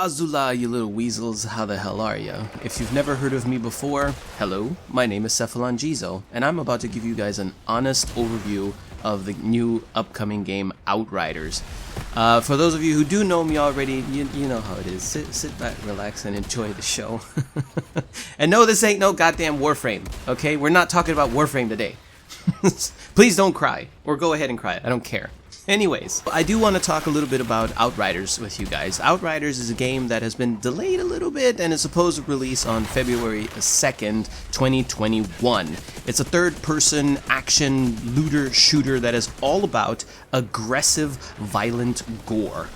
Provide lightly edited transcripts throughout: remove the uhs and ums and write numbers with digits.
Azula, you little weasels, how the hell are ya? If you've never heard of me before, hello, my name is Cephalon Jizo, and I'm about to give you guys an honest overview of the new upcoming game, Outriders. For those of you who do know me already, you know how it is. Sit back, relax, and enjoy the show. And no, this ain't no goddamn Warframe, okay? We're not talking about Warframe today. Please don't cry, or go ahead and cry, I don't care. Anyways, I do want to talk a little bit about Outriders with you guys. Outriders is a game that has been delayed a little bit and is supposed to release on February 2nd, 2021. It's a third-person action looter shooter that is all about aggressive, violent gore.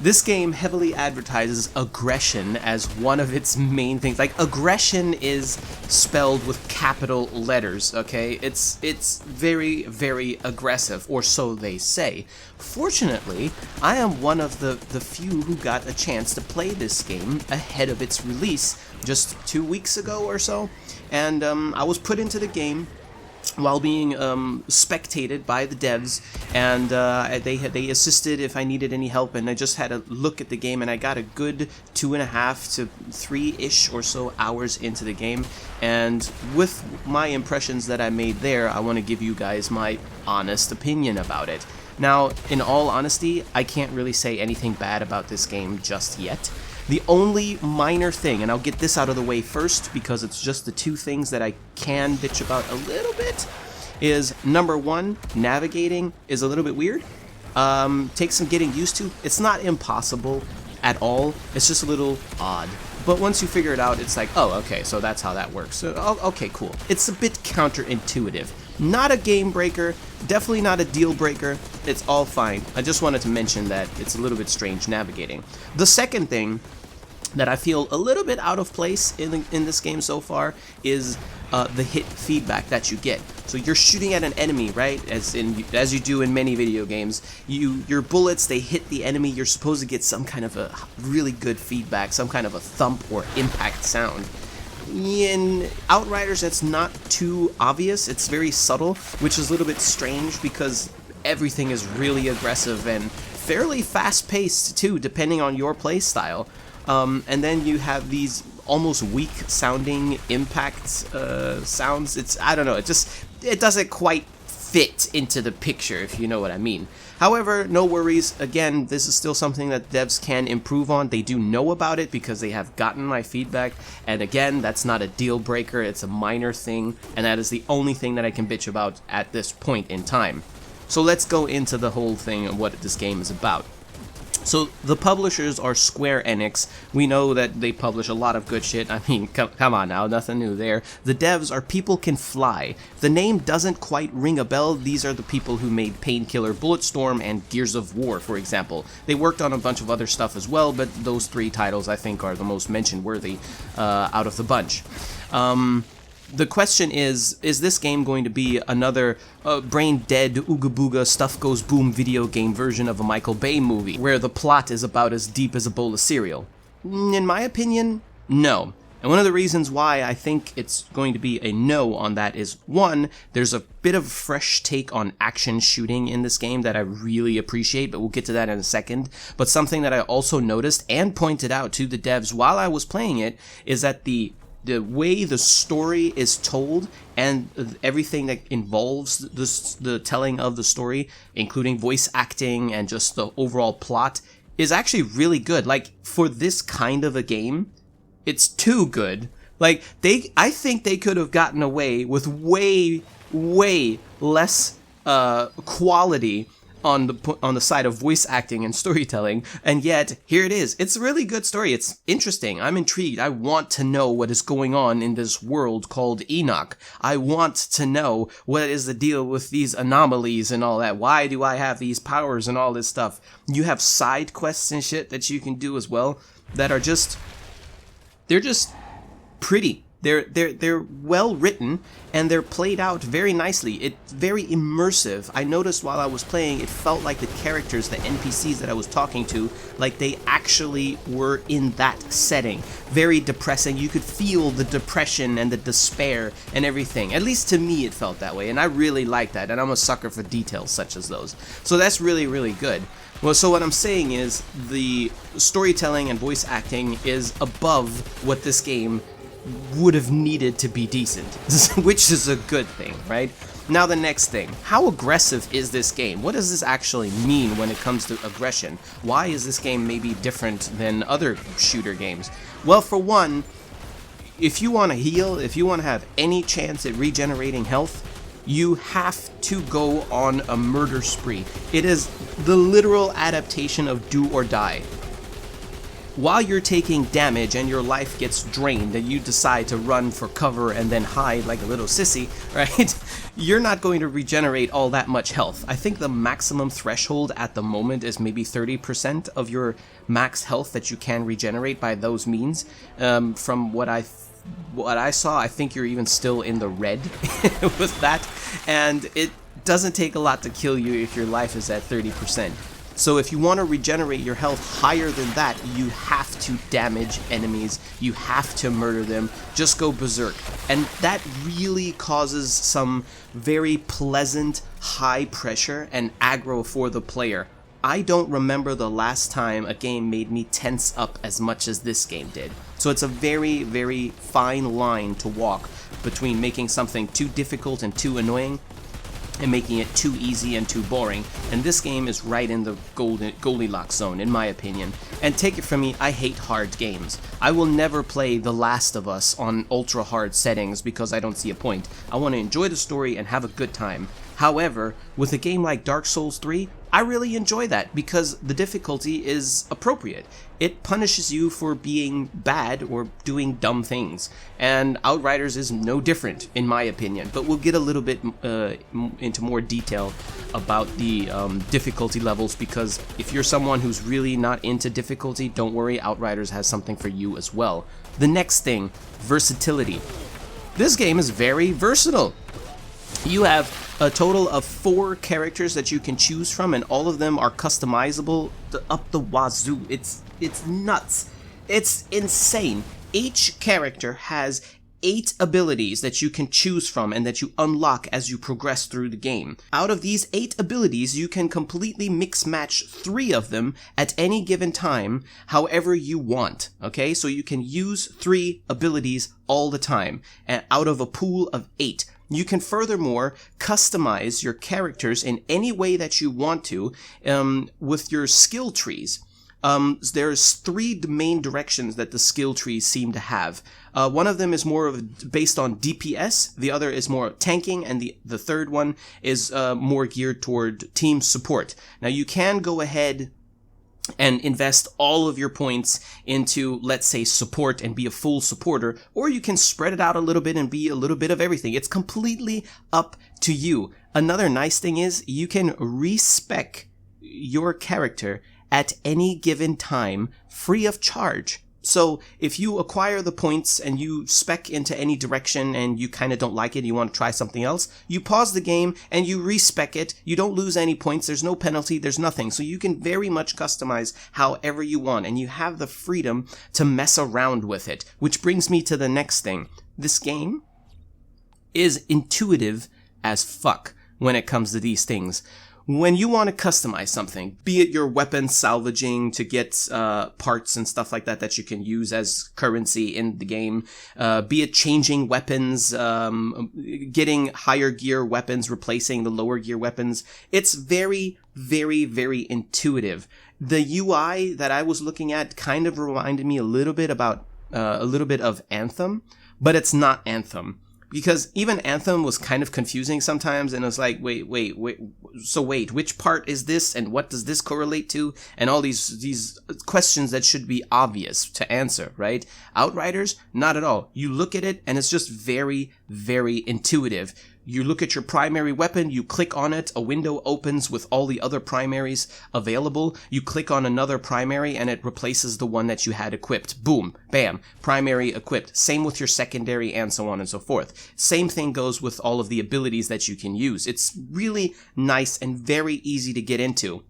This game heavily advertises aggression as one of its main things. Like, aggression is spelled with capital letters, okay? It's very, very aggressive, or so they say. Fortunately, I am one of the few who got a chance to play this game ahead of its release just 2 weeks ago or so. And I was put into the game while being spectated by the devs, and they assisted if I needed any help, and I just had a look at the game, and I got a good 2.5 to 3-ish or so hours into the game, and with my impressions that I made there, I want to give you guys my honest opinion about it. Now, in all honesty, I can't really say anything bad about this game just yet. The only minor thing, and I'll get this out of the way first because it's just the two things that I can bitch about a little bit, is number one, navigating is a little bit weird. Takes some getting used to. It's not impossible at all, it's just a little odd. But once you figure it out, it's like, oh, okay, so that's how that works. So, okay, cool. It's a bit counterintuitive. Not a game breaker, definitely not a deal breaker, it's all fine. I just wanted to mention that it's a little bit strange navigating. The second thing that I feel a little bit out of place in this game so far is the hit feedback that you get. So you're shooting at an enemy, right? As you do in many video games, your bullets, they hit the enemy, you're supposed to get some kind of a really good feedback, some kind of a thump or impact sound. In Outriders, that's not too obvious. It's very subtle, which is a little bit strange because everything is really aggressive and fairly fast-paced too, depending on your play style. And then you have these almost weak-sounding impact sounds. I don't know. It doesn't quite fit into the picture, if you know what I mean. However, no worries. Again, this is still something that devs can improve on. They do know about it because they have gotten my feedback. And again, that's not a deal breaker. It's a minor thing. And that is the only thing that I can bitch about at this point in time. So let's go into the whole thing of what this game is about. So the publishers are Square Enix. We know that they publish a lot of good shit. I mean, come on now, nothing new there. The devs are People Can Fly. The name doesn't quite ring a bell. These are the people who made Painkiller, Bulletstorm, and Gears of War, for example. They worked on a bunch of other stuff as well, but those three titles I think are the most mention-worthy out of the bunch. The question is this game going to be another brain-dead, ooga-booga, stuff-goes-boom video game version of a Michael Bay movie, where the plot is about as deep as a bowl of cereal? In my opinion, no. And one of the reasons why I think it's going to be a no on that is, one, there's a bit of a fresh take on action shooting in this game that I really appreciate, but we'll get to that in a second. But something that I also noticed and pointed out to the devs while I was playing it is that the way the story is told and everything that involves the telling of the story, including voice acting and just the overall plot, is actually really good. Like, for this kind of a game, it's too good. Like, I think they could have gotten away with way less quality on the side of voice acting and storytelling, and yet here it is. It's a really good story. It's interesting. I'm intrigued. I want to know what is going on in this world called Enoch. I want to know what is the deal with these anomalies and all that. Why do I have these powers and all this stuff? You have side quests and shit that you can do as well that are they're just pretty. They're well written and they're played out very nicely. It's very immersive. I noticed while I was playing, it felt like the characters, the NPCs that I was talking to, like they actually were in that setting. Very depressing. You could feel the depression and the despair and everything. At least to me it felt that way, and I really like that, and I'm a sucker for details such as those. So that's really, really good. Well, so what I'm saying is the storytelling and voice acting is above what this game would have needed to be decent, which is a good thing, right? Now the next thing, how aggressive is this game? What does this actually mean when it comes to aggression? Why is this game maybe different than other shooter games? Well, for one, if you want to heal, if you want to have any chance at regenerating health, you have to go on a murder spree. It is the literal adaptation of do or die. While you're taking damage and your life gets drained and you decide to run for cover and then hide like a little sissy, right? You're not going to regenerate all that much health. I think the maximum threshold at the moment is maybe 30% of your max health that you can regenerate by those means. From what I saw, I think you're even still in the red with that. And it doesn't take a lot to kill you if your life is at 30%. So if you want to regenerate your health higher than that, you have to damage enemies, you have to murder them, just go berserk. And that really causes some very pleasant high pressure and aggro for the player. I don't remember the last time a game made me tense up as much as this game did. So it's a very, very fine line to walk between making something too difficult and too annoying and making it too easy and too boring, and this game is right in the Goldilocks zone, in my opinion. And take it from me, I hate hard games. I will never play The Last of Us on ultra hard settings because I don't see a point. I want to enjoy the story and have a good time. However, with a game like Dark Souls 3, I really enjoy that because the difficulty is appropriate. It punishes you for being bad or doing dumb things, and Outriders is no different, in my opinion. But we'll get a little bit into more detail about the difficulty levels, because if you're someone who's really not into difficulty, don't worry, Outriders has something for you as well. The next thing, versatility. This game is very versatile. You have a total of 4 characters that you can choose from, and all of them are customizable up the wazoo. It's nuts. It's insane. Each character has 8 abilities that you can choose from and that you unlock as you progress through the game. Out of these 8 abilities, you can completely mix-match 3 of them at any given time, however you want, okay? So you can use 3 abilities all the time, out of a pool of 8. You can furthermore customize your characters in any way that you want to with your skill trees. There's 3 main directions that the skill trees seem to have. One of them is more based on DPS, the other is more tanking, and the third one is more geared toward team support. Now you can go ahead and invest all of your points into, let's say, support and be a full supporter, or you can spread it out a little bit and be a little bit of everything. It's completely up to you. Another nice thing is you can respec your character at any given time free of charge. So if you acquire the points and you spec into any direction and you kind of don't like it, you want to try something else, you pause the game and you respec it. You don't lose any points. There's no penalty. There's nothing. So you can very much customize however you want, and you have the freedom to mess around with it. Which brings me to the next thing. This game is intuitive as fuck when it comes to these things. When you want to customize something, be it your weapon salvaging to get parts and stuff like that that you can use as currency in the game, be it changing weapons, getting higher gear weapons, replacing the lower gear weapons, it's very, very, very intuitive. The UI that I was looking at kind of reminded me a little bit of Anthem, but it's not Anthem. Because even Anthem was kind of confusing sometimes, and it was like, wait, which part is this, and what does this correlate to? And all these questions that should be obvious to answer, right? Outriders, not at all. You look at it, and it's just very, very intuitive. You look at your primary weapon, you click on it, a window opens with all the other primaries available. You click on another primary and it replaces the one that you had equipped. Boom, bam, primary equipped. Same with your secondary and so on and so forth. Same thing goes with all of the abilities that you can use. It's really nice and very easy to get into.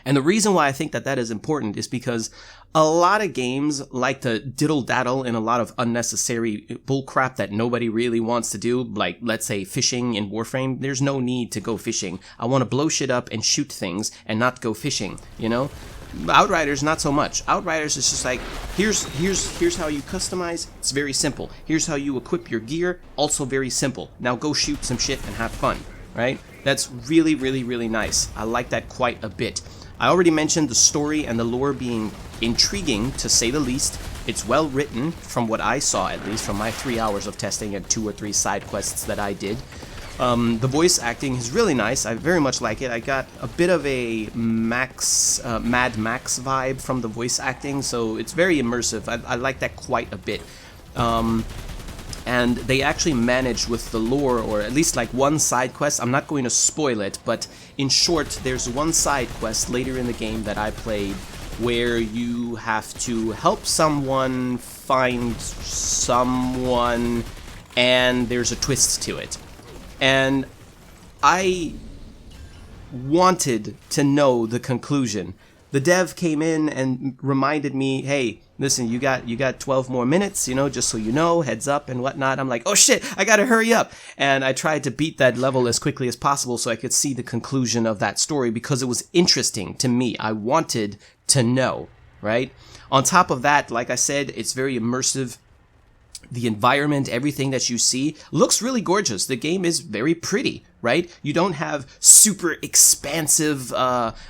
And the reason why I think that that is important is because a lot of games like to diddle-daddle in a lot of unnecessary bullcrap that nobody really wants to do, like, let's say, fishing in Warframe. There's no need to go fishing. I want to blow shit up and shoot things and not go fishing, you know? Outriders, not so much. Outriders is just like, here's how you customize. It's very simple. Here's how you equip your gear. Also very simple. Now go shoot some shit and have fun, right? That's really, really, really nice. I like that quite a bit. I already mentioned the story and the lore being intriguing, to say the least. It's well written, from what I saw at least, from my 3 hours of testing and 2 or 3 side quests that I did. The voice acting is really nice. I very much like it. I got a bit of a Mad Max vibe from the voice acting, so it's very immersive. I like that quite a bit. And they actually managed with the lore, or at least like one side quest. I'm not going to spoil it, but in short, there's one side quest later in the game that I played where you have to help someone find someone, and there's a twist to it. And I wanted to know the conclusion. The dev came in and reminded me, hey, listen, you got 12 more minutes, you know, just so you know, heads up and whatnot. I'm like, oh shit, I gotta hurry up. And I tried to beat that level as quickly as possible so I could see the conclusion of that story because it was interesting to me. I wanted to know, right? On top of that, like I said, it's very immersive. The environment, everything that you see looks really gorgeous. The game is very pretty, right? You don't have super expansive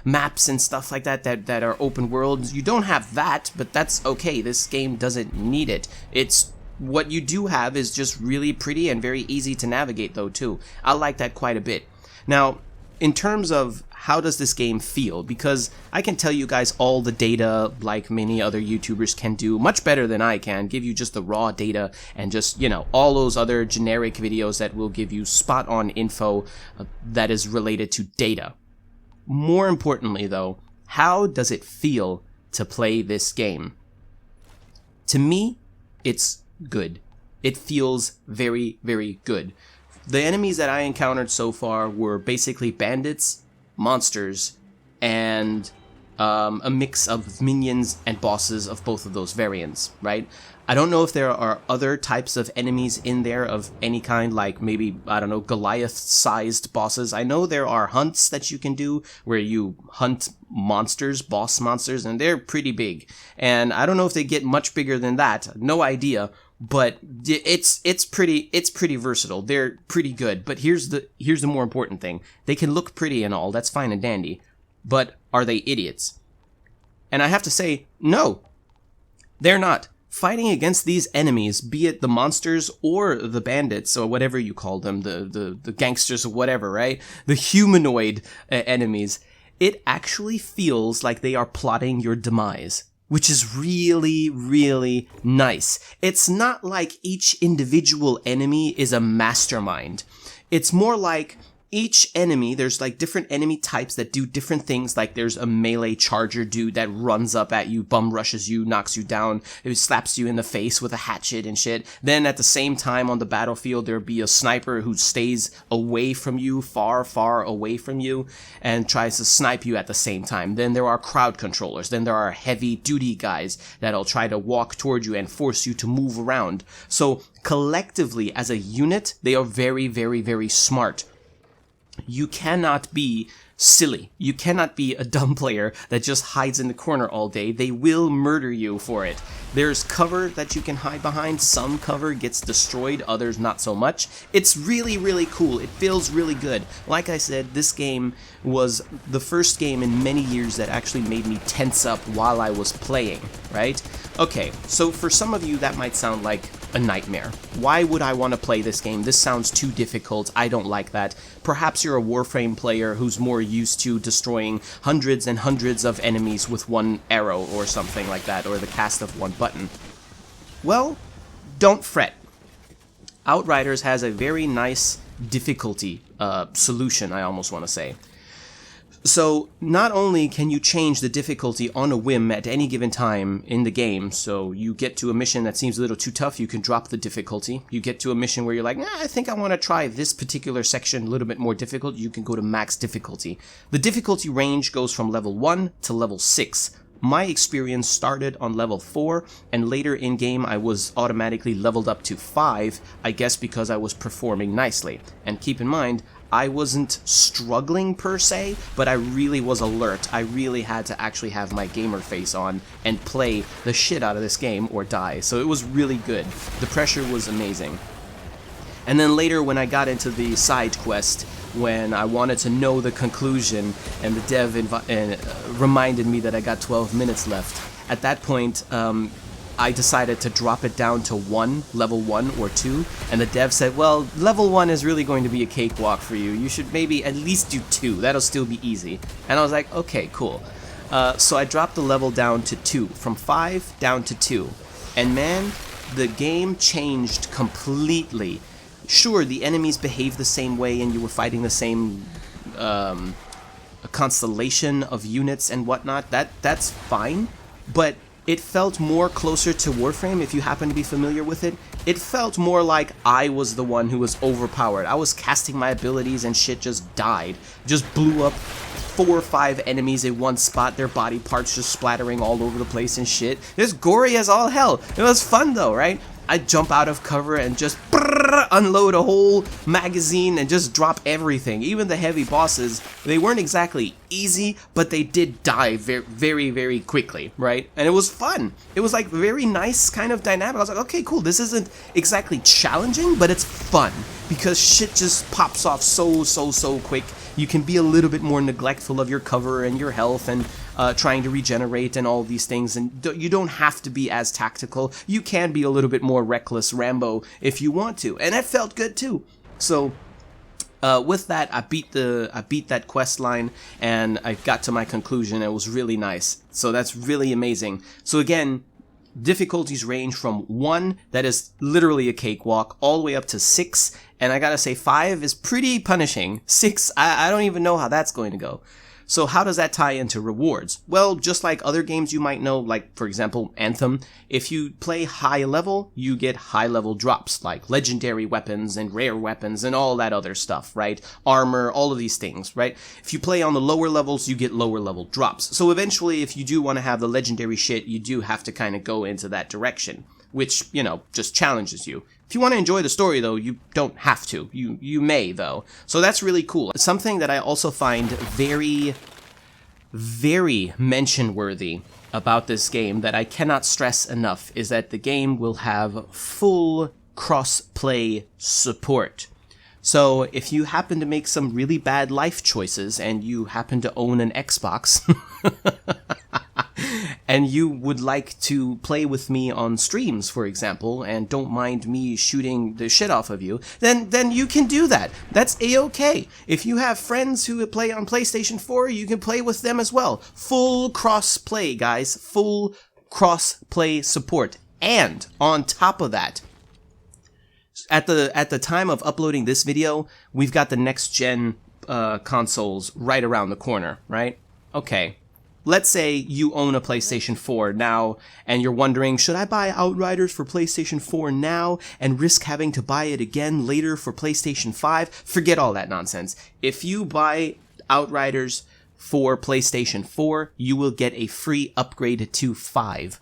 maps and stuff like that that are open world. You don't have that, but that's okay. This game doesn't need it. It's what you do have is just really pretty and very easy to navigate though too. I like that quite a bit. Now, in terms of how does this game feel, because I can tell you guys all the data like many other YouTubers can do, much better than I can, give you just the raw data and just, you know, all those other generic videos that will give you spot on info that is related to data. More importantly though, how does it feel to play this game? To me, it's good. It feels very, very good. The enemies that I encountered so far were basically bandits, monsters, and a mix of minions and bosses of both of those variants, right? I don't know if there are other types of enemies in there of any kind, like maybe, I don't know, Goliath-sized bosses. I know there are hunts that you can do where you hunt monsters, boss monsters, and they're pretty big. And I don't know if they get much bigger than that. No idea. But it's pretty versatile. They're pretty good. But here's the more important thing. They can look pretty and all. That's fine and dandy. But are they idiots? And I have to say, no. They're not. Fighting against these enemies, be it the monsters or the bandits or whatever you call them, the gangsters or whatever, right? The humanoid enemies, it actually feels like they are plotting your demise. Which is really, really nice. It's not like each individual enemy is a mastermind. It's more like each enemy, there's like different enemy types that do different things. Like there's a melee charger dude that runs up at you, bum rushes you, knocks you down, it slaps you in the face with a hatchet and shit. Then at the same time on the battlefield, there'll be a sniper who stays away from you, far, far away from you, and tries to snipe you at the same time. Then there are crowd controllers. Then there are heavy duty guys that'll try to walk toward you and force you to move around. So collectively, as a unit, they are very, very, very smart. You cannot be silly. You cannot be a dumb player that just hides in the corner all day. They will murder you for it. There's cover that you can hide behind. Some cover gets destroyed, others not so much. It's really, really cool. It feels really good. Like I said, this game was the first game in many years that actually made me tense up while I was playing, right? Okay, so for some of you that might sound like a nightmare. Why would I want to play this game? This sounds too difficult. I don't like that. Perhaps you're a Warframe player who's more used to destroying hundreds and hundreds of enemies with one arrow or something like that, or the cast of one button. Well, don't fret. Outriders has a very nice difficulty solution, I almost want to say. So not only can you change the difficulty on a whim at any given time in the game, so you get to a mission that seems a little too tough, you can drop the difficulty. You get to a mission where you're like, I think I want to try this particular section a little bit more difficult, you can go to max difficulty. The difficulty range goes from level 1 to level 6. My experience started on level 4, and later in game I was automatically leveled up to 5, I guess because I was performing nicely. And keep in mind, I wasn't struggling per se, but I really was alert. I really had to actually have my gamer face on and play the shit out of this game or die. So it was really good. The pressure was amazing. And then later when I got into the side quest, when I wanted to know the conclusion and the dev reminded me that I got 12 minutes left, at that point I decided to drop it down to level 1 or 2, and the dev said, well, level 1 is really going to be a cakewalk for you. You should maybe at least do 2. That'll still be easy. And I was like, okay, cool. So I dropped the level down to 2, from 5 down to 2. And man, the game changed completely. Sure, the enemies behaved the same way and you were fighting the same constellation of units and whatnot. That's fine, but it felt more closer to Warframe, if you happen to be familiar with it. It felt more like I was the one who was overpowered. I was casting my abilities and shit just died. Just blew up 4 or 5 enemies in one spot, their body parts just splattering all over the place and shit. It was gory as all hell. It was fun though, right? I'd jump out of cover and just unload a whole magazine and just drop everything. Even the heavy bosses, they weren't exactly easy, but they did die very, very quickly, right? And it was fun. It was like very nice kind of dynamic. I was like, okay, cool. This isn't exactly challenging, but it's fun because shit just pops off so quick. You can be a little bit more neglectful of your cover and your health and trying to regenerate and all these things, and you don't have to be as tactical. You can be a little bit more reckless Rambo if you want to, and it felt good too. So with that, I beat that quest line and I got to my conclusion. It was really nice. So that's really amazing. So again, difficulties range from 1, that is literally a cakewalk, all the way up to 6, and I gotta say 5 is pretty punishing. 6, I don't even know how that's going to go. So how does that tie into rewards? Well, just like other games you might know, like for example Anthem, if you play high level, you get high level drops like legendary weapons and rare weapons and all that other stuff, right? Armor, all of these things, right? If you play on the lower levels, you get lower level drops. So eventually, if you do want to have the legendary shit, you do have to kind of go into that direction, which, you know, just challenges you. If you want to enjoy the story, though, you don't have to. You may, though. So that's really cool. Something that I also find very, very mention-worthy about this game that I cannot stress enough is that the game will have full cross-play support. So if you happen to make some really bad life choices and you happen to own an Xbox and you would like to play with me on streams, for example, and don't mind me shooting the shit off of you, then you can do that. That's a-okay. If you have friends who play on PlayStation 4, you can play with them as well. Full cross-play, guys. Full cross-play support. And on top of that, at the time of uploading this video, we've got the next-gen consoles right around the corner, right? Okay. Let's say you own a PlayStation 4 now, and you're wondering, should I buy Outriders for PlayStation 4 now and risk having to buy it again later for PlayStation 5? Forget all that nonsense. If you buy Outriders for PlayStation 4, you will get a free upgrade to 5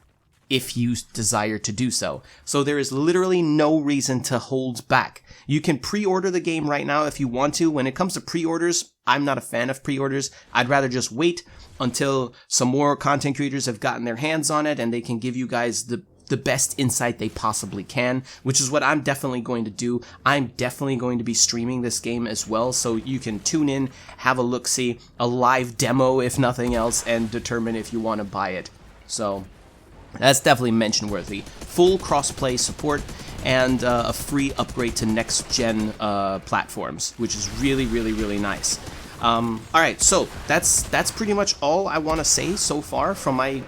if you desire to do so. So there is literally no reason to hold back. You can pre-order the game right now if you want to. When it comes to pre-orders, I'm not a fan of pre-orders. I'd rather just wait until some more content creators have gotten their hands on it and they can give you guys the best insight they possibly can, which is what I'm definitely going to do. I'm definitely going to be streaming this game as well, so you can tune in, have a look-see, a live demo if nothing else, and determine if you want to buy it. So that's definitely mention-worthy. Full cross-play support and a free upgrade to next-gen platforms, which is really, really, really nice. Alright, so that's pretty much all I want to say so far from my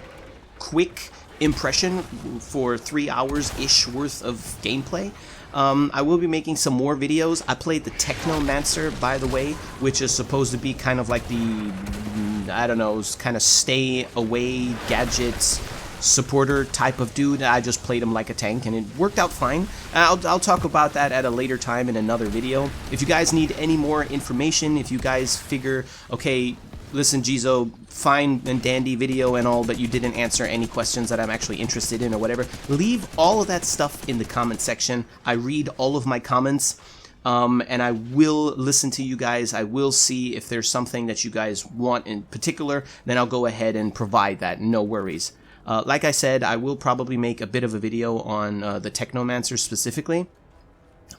quick impression for 3 hours-ish worth of gameplay. I will be making some more videos. I played the Technomancer, by the way, which is supposed to be kind of like the, I don't know, kind of stay away gadgets supporter type of dude. I just played him like a tank and it worked out fine. I'll talk about that at a later time in another video. If you guys need any more information, if you guys figure, okay, listen, Jizo, fine and dandy video and all, but you didn't answer any questions that I'm actually interested in or whatever, leave all of that stuff in the comment section. I read all of my comments, and I will listen to you guys. I will see if there's something that you guys want in particular, then I'll go ahead and provide that, no worries. Like I said, I will probably make a bit of a video on the Technomancer specifically.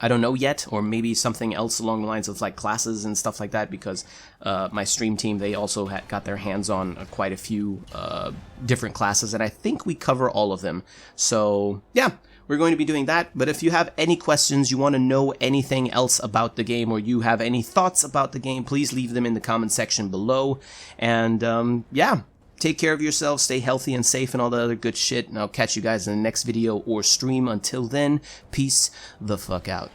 I don't know yet, or maybe something else along the lines of like classes and stuff like that, because my stream team, they also got their hands on quite a few different classes, and I think we cover all of them. So yeah, we're going to be doing that. But if you have any questions, you want to know anything else about the game, or you have any thoughts about the game, please leave them in the comment section below. And yeah, take care of yourselves, stay healthy and safe and all the other good shit, and I'll catch you guys in the next video or stream. Until then, peace the fuck out.